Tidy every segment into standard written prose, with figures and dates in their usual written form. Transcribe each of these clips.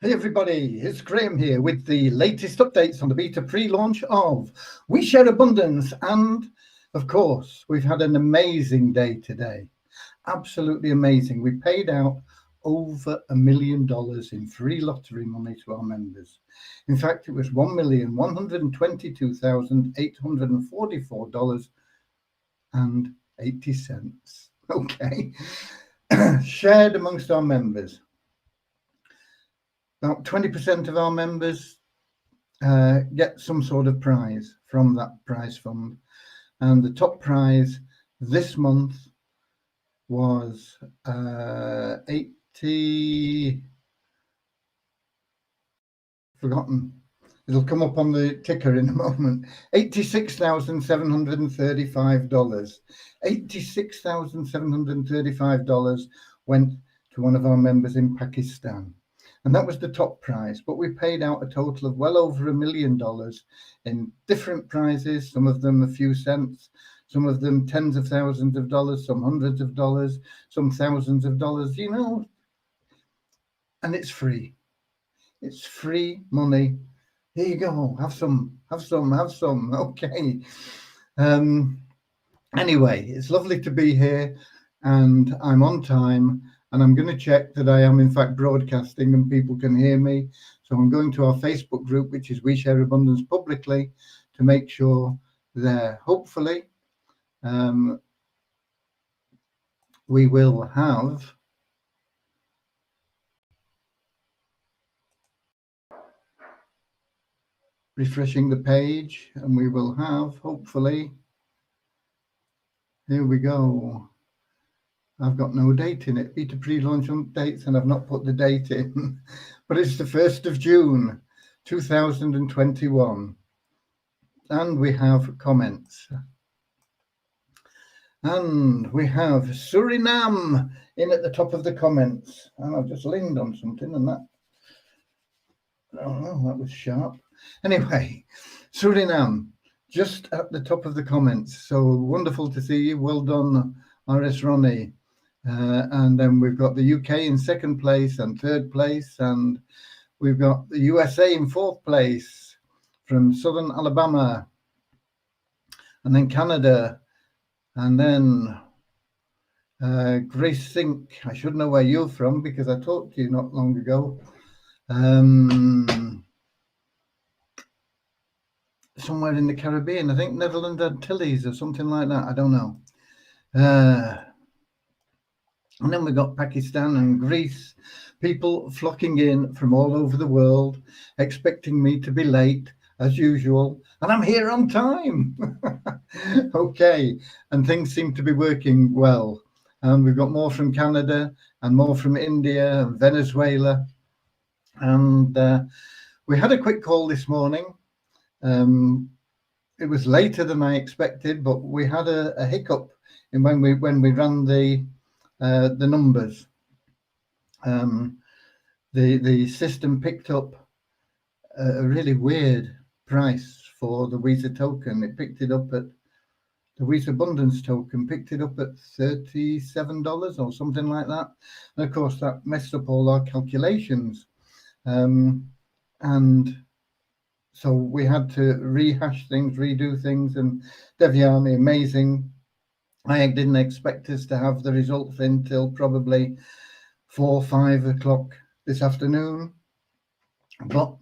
Hey everybody, it's Graham here with the latest updates on the beta pre-launch of We Share Abundance, and of course we've had an amazing day today. Absolutely amazing. We paid out over $1 million in free lottery money to our members. In fact, it was $1,122,844.80. Okay. Shared amongst our members. About 20% of our members get some sort of prize from that prize fund. And the top prize this month was 80, forgotten. It'll come up on the ticker in a moment. $86,735. $86,735 went to one of our members in Pakistan. And that was the top prize, but we paid out a total of well over $1 million in different prizes, some of them a few cents, some of them tens of thousands of dollars, some hundreds of dollars, some thousands of dollars, and it's free. It's free money. Here you go, have some. Okay. Anyway, it's lovely to be here, and I'm on time. And I'm going to check that I am in fact broadcasting and people can hear me. So I'm going to our Facebook group, which is We Share Abundance Publicly, to make sure there. Hopefully, we will have refreshing the page, and we will have, hopefully, here we go. I've got no date in it. Beta pre-launch updates, and I've not put the date in. But it's the 1st of June, 2021. And we have comments. And we have Suriname in at the top of the comments. And I've just leaned on something and that. Oh, that was sharp. Anyway, Suriname, just at the top of the comments. So wonderful to see you. Well done, RS Ronnie. And then we've got the UK in 2nd place and 3rd place, and we've got the USA in 4th place from Southern Alabama, and then Canada, and then Grace Sink. I should know where you're from because I talked to you not long ago. Somewhere in the Caribbean, I think Netherlands Antilles or something like that. I don't know. And then we've got Pakistan and Greece, people flocking in from all over the world, expecting me to be late, as usual. And I'm here on time. Okay. And things seem to be working well. And we've got more from Canada and more from India and Venezuela. And we had a quick call this morning. It was later than I expected, but we had a hiccup in when we ran the numbers. The system picked up a really weird price for the Visa token. It picked it up at the Visa Abundance token, picked it up at $37 or something like that. And of course, that messed up all our calculations. And so we had to rehash things, redo things, and Devyani, amazing. I didn't expect us to have the results until probably 4 or 5 o'clock this afternoon, but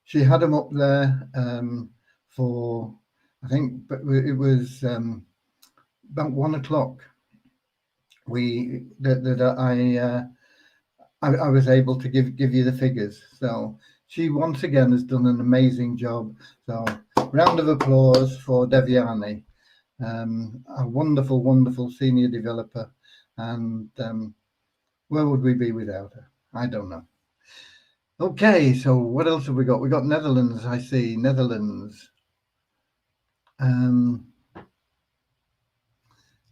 she had them up there for, I think, but it was about 1 o'clock. I was able to give you the figures. So she once again has done an amazing job. So round of applause for Devyani. A wonderful, wonderful senior developer, and where would we be without her? I don't know. Okay, so what else have we got? We got Netherlands, I see, Netherlands. And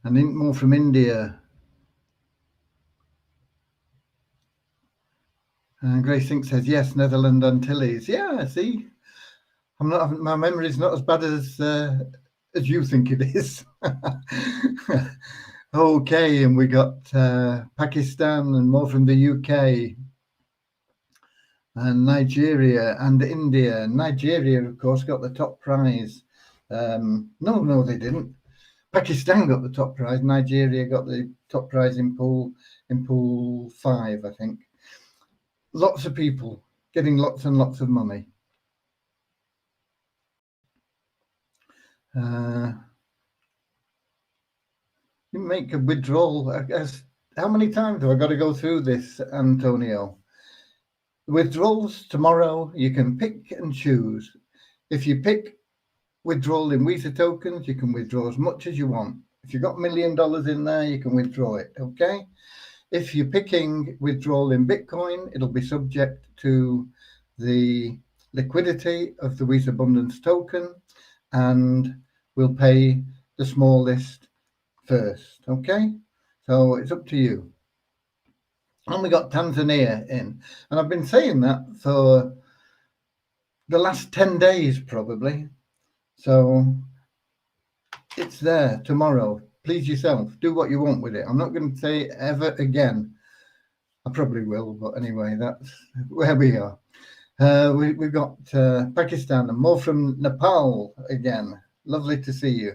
more from India. And Grace Sink says, yes, Netherlands Antilles. Yeah, see, my memory is not as bad as you think it is. Okay, and we got Pakistan and more from the UK. and Nigeria and India. Nigeria, of course, got the top prize. No, they didn't. Pakistan got the top prize. Nigeria got the top prize in pool 5, I think. Lots of people getting lots and lots of money. You make a withdrawal. How many times have I got to go through this, Antonio? Withdrawals tomorrow, you can pick and choose. If you pick withdrawal in Visa tokens, you can withdraw as much as you want. If you've got $1 million in there, you can withdraw it, okay? If you're picking withdrawal in Bitcoin, it'll be subject to the liquidity of the Visa Abundance token, and we'll pay the smallest first, okay? So it's up to you. And we got Tanzania in, and I've been saying that for the last 10 days probably. So it's there tomorrow. Please yourself, do what you want with it. I'm not going to say it ever again. I probably will, but anyway, that's where we are. We've got Pakistan and more from Nepal again. Lovely to see you.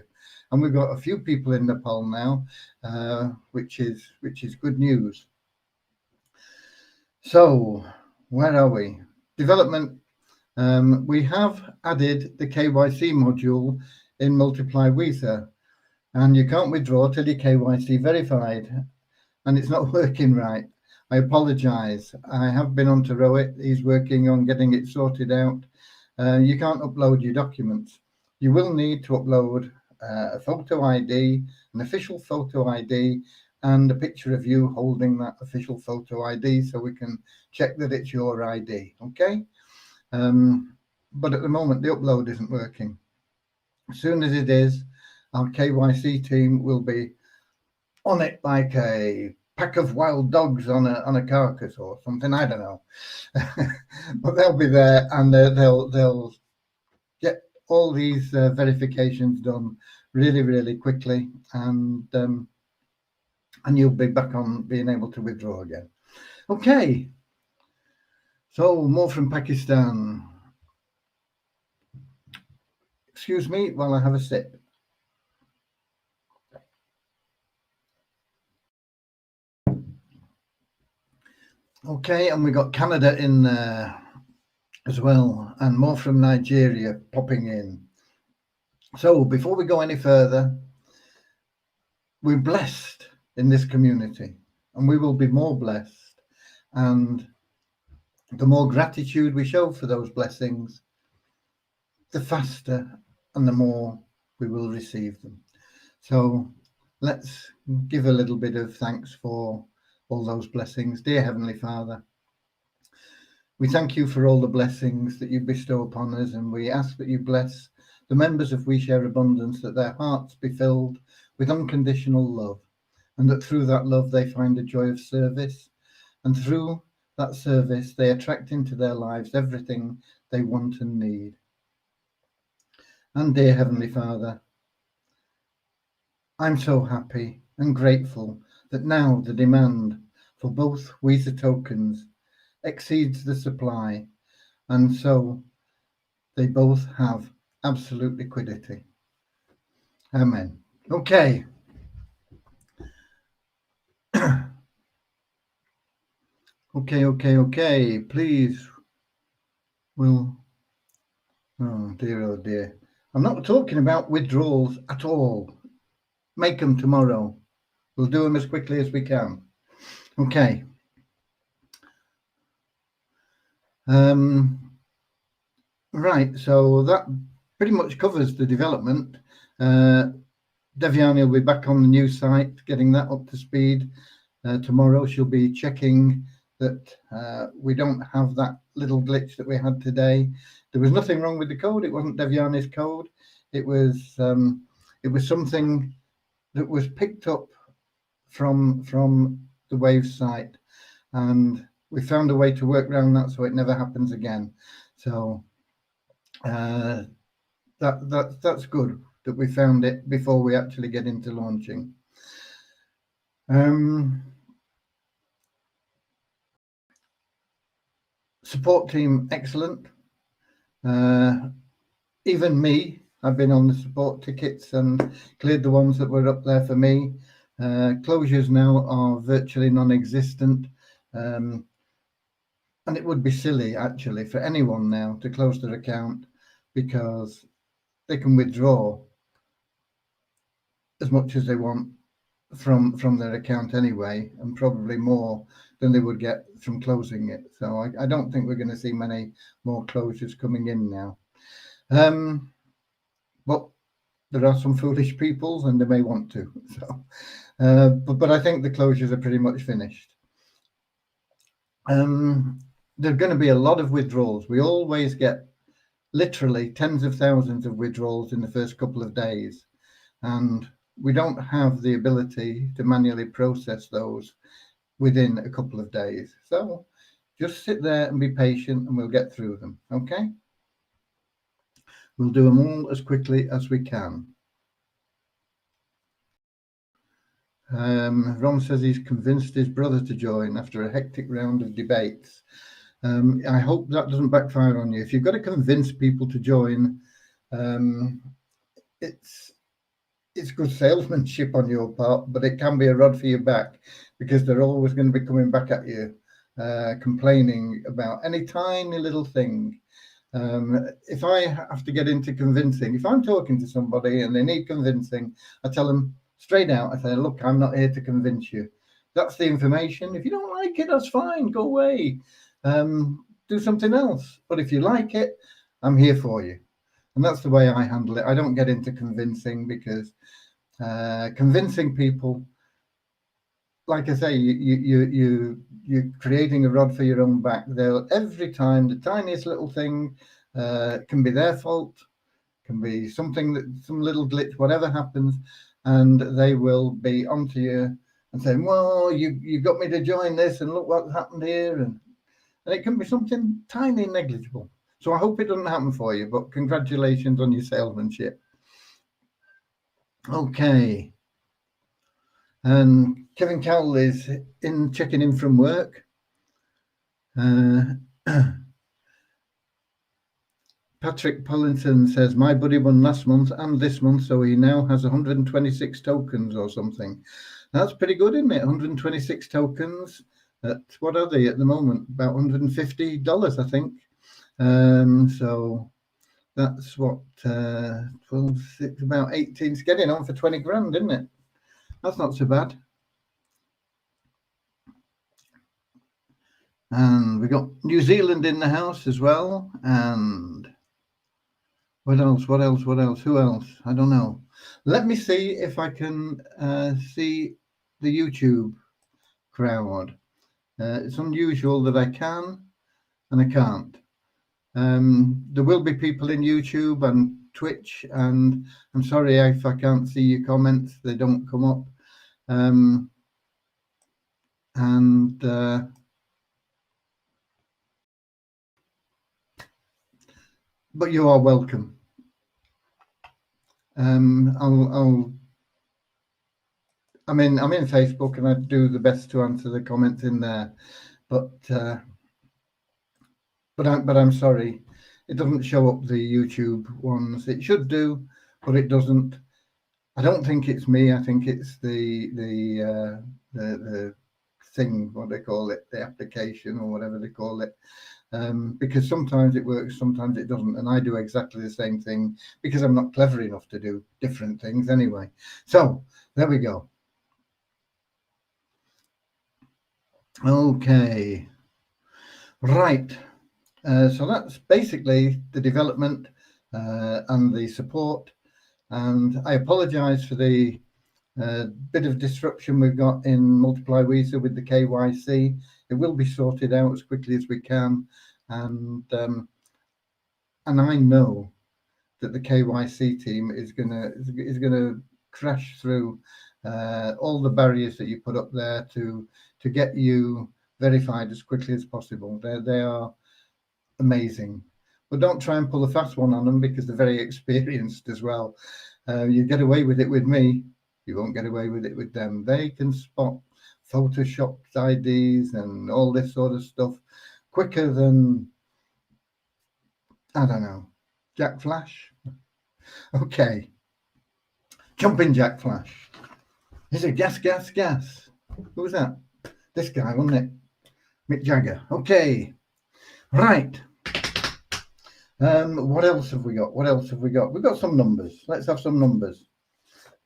And we've got a few people in Nepal now, which is good news. So where are we? Development. We have added the KYC module in Multiply Visa, and you can't withdraw till you're KYC verified, and it's not working right. I apologize. I have been on to Rohit. He's working on getting it sorted out. You can't upload your documents. You will need to upload a photo ID, an official photo ID, and a picture of you holding that official photo ID so we can check that it's your ID, okay? But at the moment, the upload isn't working. As soon as it is, our KYC team will be on it like a pack of wild dogs on a carcass or something. I don't know, but they'll be there, and they'll get all these verifications done really quickly, and you'll be back on being able to withdraw again. Okay. So more from Pakistan. Excuse me while I have a sip. Okay, and we got Canada in there as well, and more from Nigeria popping in. So before we go any further, we're blessed in this community, and we will be more blessed. And the more gratitude we show for those blessings, the faster and the more we will receive them. So let's give a little bit of thanks for all those blessings. Dear Heavenly Father, we thank you for all the blessings that you bestow upon us, and we ask that you bless the members of We Share Abundance, that their hearts be filled with unconditional love, and that through that love they find a joy of service, and through that service they attract into their lives everything they want and need. And dear Heavenly Father, I'm so happy and grateful that now the demand for both Visa tokens exceeds the supply, and so they both have absolute liquidity. Amen. Okay. Okay. Please. Oh dear. I'm not talking about withdrawals at all. Make them tomorrow. We'll do them as quickly as we can. Okay. Right, so that pretty much covers the development. Devyani will be back on the new site, getting that up to speed. Tomorrow she'll be checking that we don't have that little glitch that we had today. There was nothing wrong with the code. It wasn't Devyani's code. It was something that was picked up from the Wave site, and we found a way to work around that so it never happens again. So that's good that we found it before we actually get into launching. Support team, excellent. Even me, I've been on the support tickets and cleared the ones that were up there for me. Closures now are virtually non-existent. And it would be silly, actually, for anyone now to close their account, because they can withdraw as much as they want from their account anyway, and probably more than they would get from closing it. So I don't think we're going to see many more closures coming in now. But there are some foolish people, and they may want to. So, but I think the closures are pretty much finished. There are going to be a lot of withdrawals. We always get literally tens of thousands of withdrawals in the first couple of days, and we don't have the ability to manually process those within a couple of days. So just sit there and be patient, and we'll get through them. Okay? We'll do them all as quickly as we can. Ron says he's convinced his brother to join after a hectic round of debates. I hope that doesn't backfire on you. If you've got to convince people to join, it's good salesmanship on your part, but it can be a rod for your back, because they're always going to be coming back at you, complaining about any tiny little thing. If I have to get into convincing, if I'm talking to somebody and they need convincing, I tell them straight out, I say, look, I'm not here to convince you. That's the information. If you don't like it, that's fine. Go away. Do something else. But if you like it, I'm here for you. And that's the way I handle it. I don't get into convincing, because convincing people, like I say, you're creating a rod for your own back. They'll, every time, the tiniest little thing can be their fault, can be something that, some little glitch, whatever happens, and they will be onto you and saying, well, you got me to join this, and look what happened here. And it can be something tiny and negligible. So I hope it doesn't happen for you, but congratulations on your salesmanship. Okay. And Kevin Cowell is checking in from work. Patrick Pollinson says, my buddy won last month and this month, so he now has 126 tokens or something. That's pretty good, isn't it? 126 tokens. What are they at the moment? About $150, I think. So that's what, 12, 6, about 18. It's getting on for 20 grand, isn't it? That's not so bad. And we got New Zealand in the house as well. And what else? Who else? I don't know. Let me see if I can see the YouTube crowd. It's unusual that I can and I can't. There will be people in YouTube and Twitch, and I'm sorry if I can't see your comments. They don't come up. But you are welcome. I'm in Facebook, and I do the best to answer the comments in there, but I'm sorry, it doesn't show up the YouTube ones. It should do, but it doesn't. I don't think it's me. I think it's the thing, what they call it, the application or whatever they call it. Because sometimes it works, sometimes it doesn't, and I do exactly the same thing because I'm not clever enough to do different things anyway. So there we go. Okay, right. So that's basically the development and the support. And I apologize for the bit of disruption we've got in Multiply Weezer with the KYC. It will be sorted out as quickly as we can. And I know that the KYC team is gonna crash through all the barriers that you put up there to get you verified as quickly as possible. They are amazing, but don't try and pull a fast one on them, because they're very experienced as well. You get away with it with me, you won't get away with it with them. They can spot photoshopped IDs and all this sort of stuff quicker than, I don't know, Jack Flash. Okay, jumping Jack Flash. Is it gas, gas, gas? Who was that? This guy, wasn't it? Mick Jagger. Okay, right. What else have we got? What else have we got? We've got some numbers. Let's have some numbers,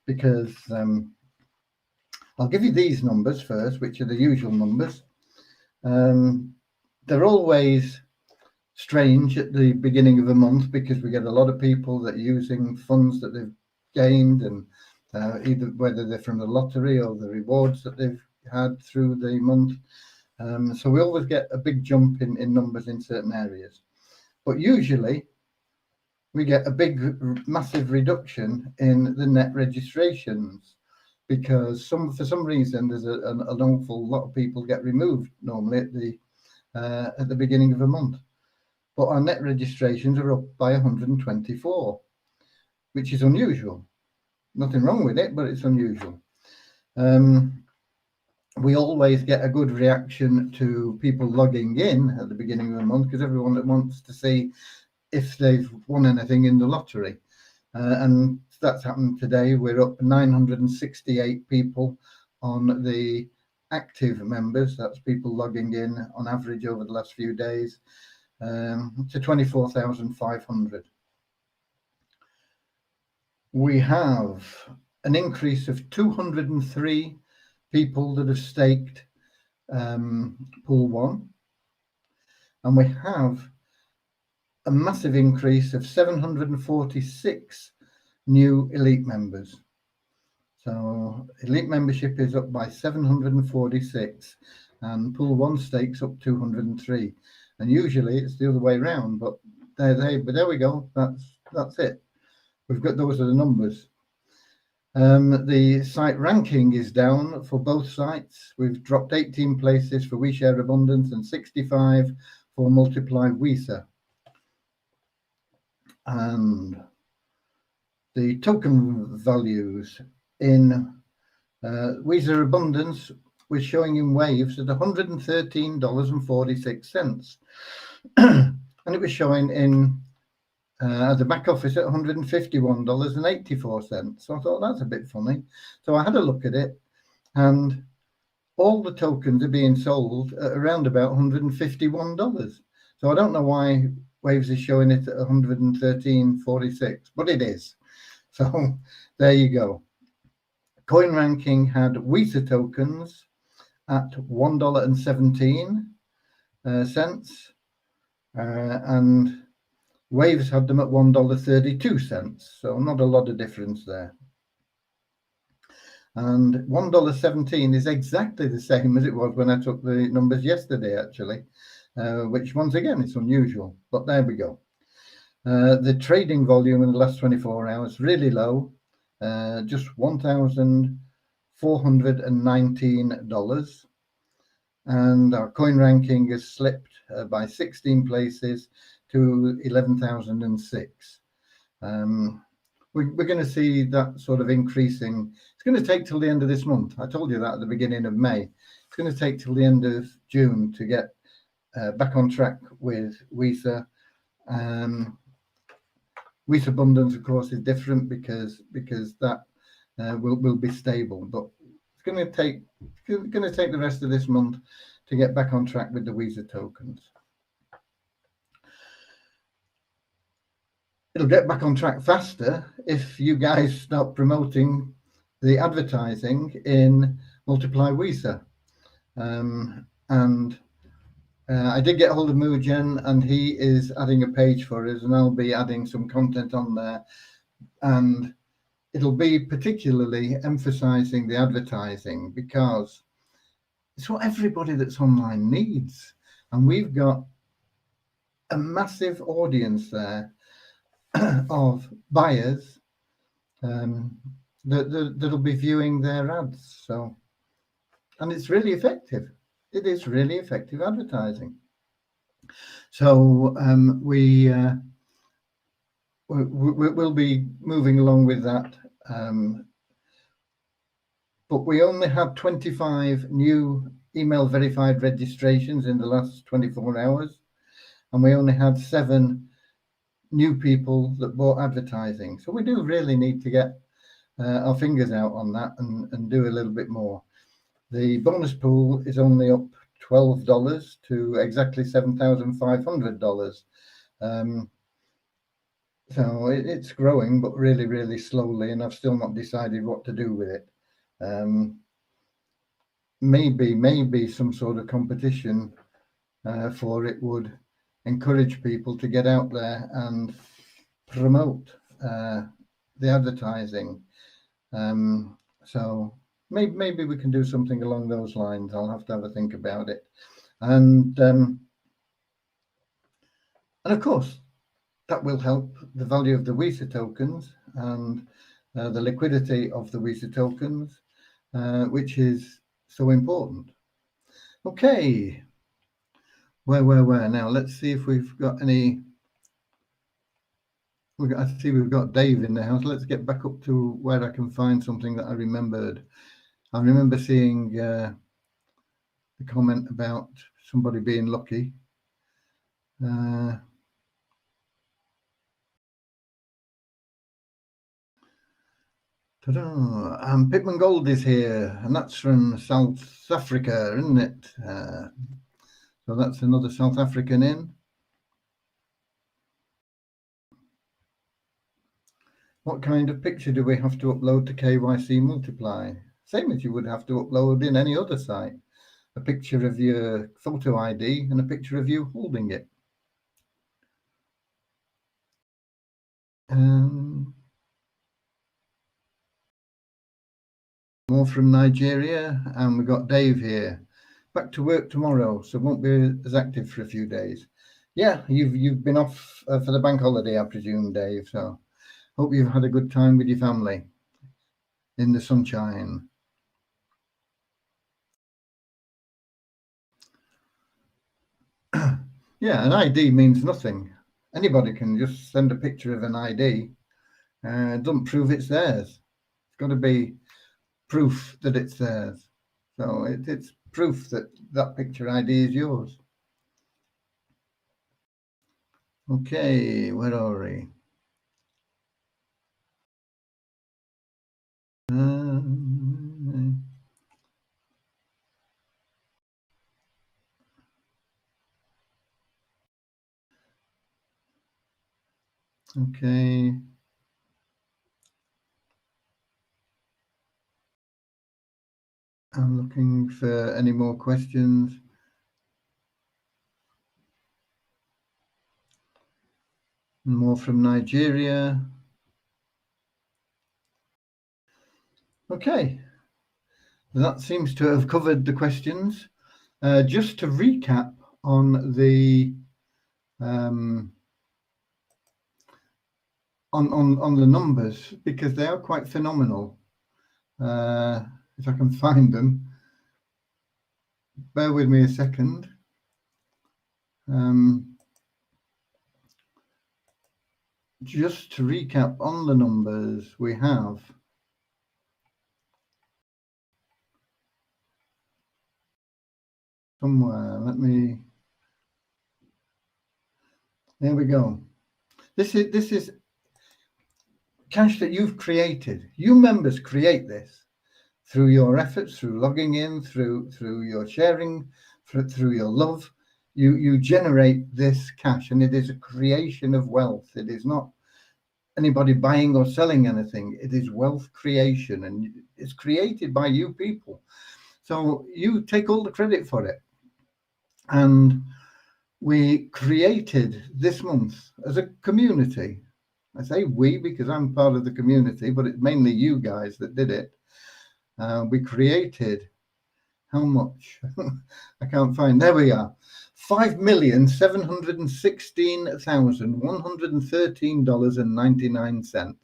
because I'll give you these numbers first, which are the usual numbers. They're always strange at the beginning of a month because we get a lot of people that are using funds that they've gained, and either whether they're from the lottery or the rewards that they've had through the month. So we always get a big jump in numbers in certain areas. But usually we get a big, massive reduction in the net registrations because for some reason there's an awful lot of people get removed normally at the beginning of a month. But our net registrations are up by 124, which is unusual. Nothing wrong with it, but it's unusual. We always get a good reaction to people logging in at the beginning of the month because everyone that wants to see if they've won anything in the lottery. And that's happened today. We're up 968 people on the active members. That's people logging in on average over the last few days, to 24,500. We have an increase of 203 people that have staked pool 1, and we have a massive increase of 746 new elite members. So elite membership is up by 746 and pool 1 stakes up 203, and usually it's the other way around, but there we go. That's it. We've got, those are the numbers. The site ranking is down for both sites. We've dropped 18 places for We Share Abundance and 65 for Multiply WISA. And the token values in WISA Abundance was showing in waves at $113.46. And it was showing in the back office at $151.84. So I thought that's a bit funny. So I had a look at it, and all the tokens are being sold at around about $151. So I don't know why Waves is showing it at $113.46, but it is. So there you go. Coin Ranking had WISA tokens at $1.17, and Waves had them at $1.32, so not a lot of difference there. And $1.17 is exactly the same as it was when I took the numbers yesterday, actually, which once again is unusual, but there we go. The trading volume in the last 24 hours really low, just $1,419, and our coin ranking has slipped by 16 places to 11,006. We're going to see that sort of increasing. It's going to take till the end of this month. I told you that at the beginning of May. It's going to take till the end of June to get back on track with WISA. WISA Abundance, of course, is different because that will be stable, but it's going to take the rest of this month to get back on track with the WISA tokens. It'll get back on track faster if you guys start promoting the advertising in Multiply WISA. I did get hold of Mugen, and he is adding a page for us, and I'll be adding some content on there, and it'll be particularly emphasizing the advertising because it's what everybody that's online needs, and we've got a massive audience there of buyers that'll be viewing their ads. So, and it's really effective. It is really effective advertising. So we'll be moving along with that. But we only had 25 new email verified registrations in the last 24 hours, and we only had 7 new people that bought advertising. So we do really need to get our fingers out on that and do a little bit more. The bonus pool is only up $12 to exactly $7,500. So it's growing, but really, really slowly, and I've still not decided what to do with it. Maybe some sort of competition for it would encourage people to get out there and promote the advertising. So maybe we can do something along those lines. I'll have to have a think about it. And of course, that will help the value of the WISA tokens and the liquidity of the WISA tokens, which is so important. Okay, where now? Let's see if we've got any. I see we've got Dave in the house. Let's get back up to where I can find something that I remembered. I remember seeing the comment about somebody being lucky. Ta-da! Pittman Gold is here, and that's from South Africa, isn't it? So that's another South African in. What kind of picture do we have to upload to KYC Multiply? Same as you would have to upload in any other site. A picture of your photo ID and a picture of you holding it. More from Nigeria, and we've got Dave here. Back to work tomorrow, so won't be as active for a few days. Yeah, you've been off for the bank holiday, I presume, Dave. So hope you've had a good time with your family in the sunshine. Yeah, an ID means nothing. Anybody can just send a picture of an ID. Doesn't prove it's theirs. It's got to be proof that it's theirs. So it's proof that that picture ID is yours. Okay, where are we? Okay. I'm looking for any more questions. More from Nigeria. Okay. That seems to have covered the questions. Just to recap on the on the numbers, because they are quite phenomenal. If I can find them, bear with me a second. Just to recap on the numbers, we have somewhere. There we go. This is cash that you've created. You members create this through your efforts, through logging in, through your sharing, through your love. You generate this cash, and it is a creation of wealth. It is not anybody buying or selling anything. It is wealth creation, and it's created by you people. So you take all the credit for it. And we created this month as a community. I say we because I'm part of the community, but it's mainly you guys that did it. We created how much? I can't find. There we are. $5,716,113.99.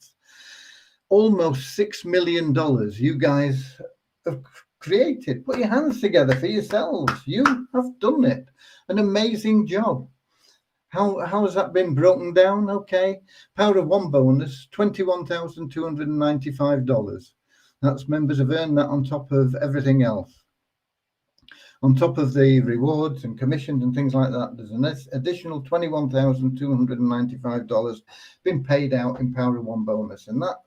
Almost $6 million you guys have created. Put your hands together for yourselves. You have done it. An amazing job. How has that been broken down? Okay. Power of one bonus, $21,295. That's members have earned that on top of everything else. On top of the rewards and commissions and things like that, there's an additional $21,295 been paid out in Power of One bonus, and that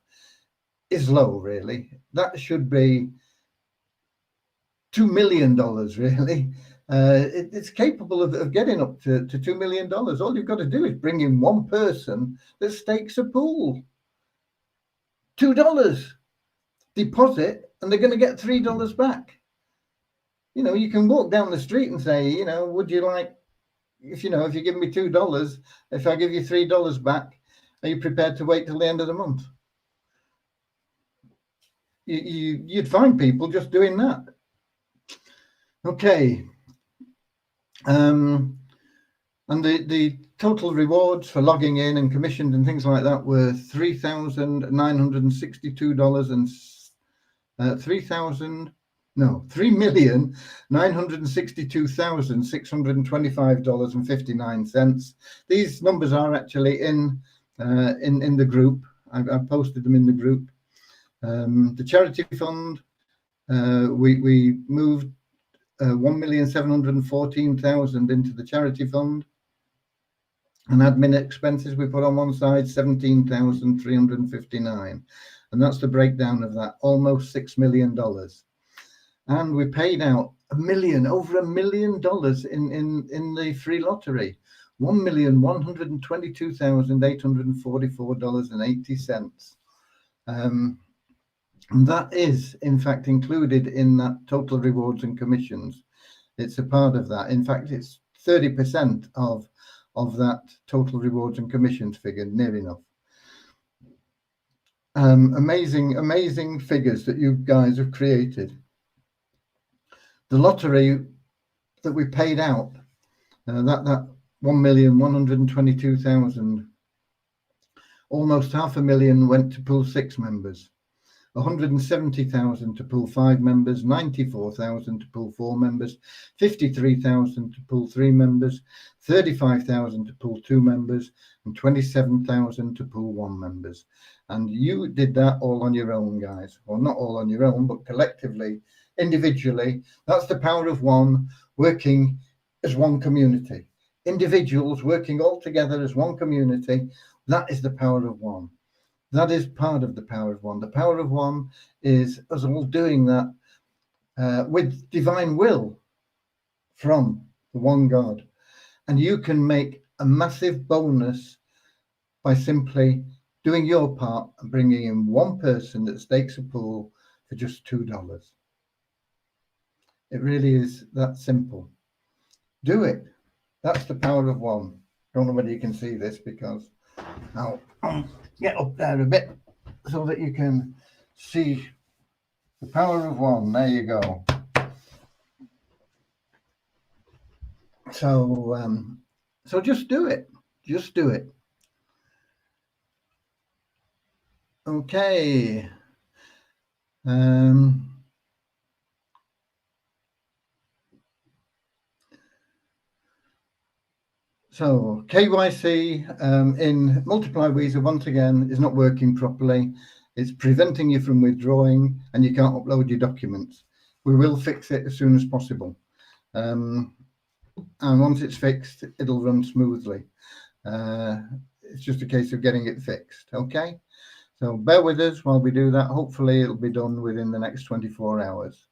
is low, really. That should be $2 million, really. It's capable of getting up to $2 million. All you've got to do is bring in one person that stakes a pool. $2 deposit, and they're going to get $3 back. You know, you can walk down the street and say, you know, would you like, if you give me $2, if I give you $3 back, are you prepared to wait till the end of the month? You'd find people just doing that. Okay. And the total rewards for logging in and commissioned and things like that were $3,962,625.59. These numbers are actually in the group. I posted them in the group. The charity fund, we moved 1,714,000 into the charity fund, and admin expenses we put on one side 17,359, and that's the breakdown of that, almost $6 million. And we paid out over $1 million in the free lottery, $1,122,844.80. And that is, in fact, included in that total rewards and commissions. It's a part of that. In fact, it's 30% of that total rewards and commissions figure, near enough. Amazing figures that you guys have created. The lottery that we paid out, that 1,122,000, almost $500,000 went to Pool 6 members. 170,000 to Pool 5 members, 94,000 to Pool 4 members, 53,000 to Pool 3 members, 35,000 to Pool 2 members, and 27,000 to Pool 1 members. And you did that all on your own, guys. Well, not all on your own, but collectively, individually. That's the power of one, working as one community. Individuals working all together as one community. That is the power of one. That is part of the power of one. The power of one is us all doing that with divine will from the one God. And you can make a massive bonus by simply doing your part and bringing in one person that stakes a pool for just $2. It really is that simple. Do it. That's the power of one. Don't know whether you can see this because I'll get up there a bit so that you can see the power of one. There you go. So just do it. Just do it. Okay. So KYC in Multiply Weezer once again is not working properly. It's preventing you from withdrawing and you can't upload your documents. We will fix it as soon as possible. And once it's fixed, it'll run smoothly. It's just a case of getting it fixed, okay? So bear with us while we do that. Hopefully it'll be done within the next 24 hours.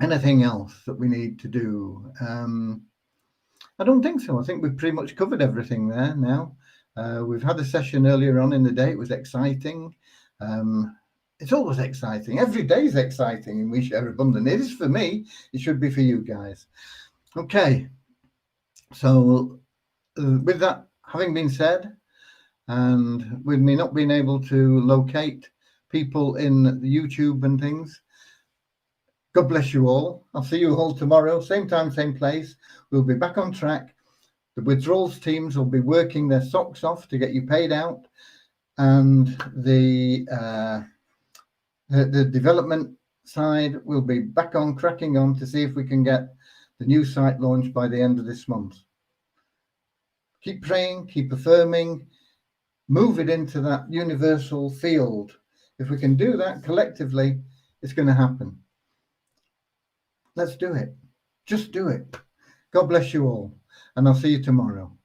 Anything else that we need to do? I don't think so. I think we've pretty much covered everything there now. We've had a session earlier on in the day. It was exciting. It's always exciting. Every day is exciting in We Share Abundant. It is for me. It should be for you guys. Okay. So with that having been said, and with me not being able to locate people in the YouTube and things, God bless you all. I'll see you all tomorrow, same time, same place. We'll be back on track. The withdrawals teams will be working their socks off to get you paid out, and the development side will be back on, cracking on to see if we can get the new site launched by the end of this month. Keep praying, keep affirming, move it into that universal field. If we can do that collectively, it's going to happen. Let's do it. Just do it. God bless you all. And I'll see you tomorrow.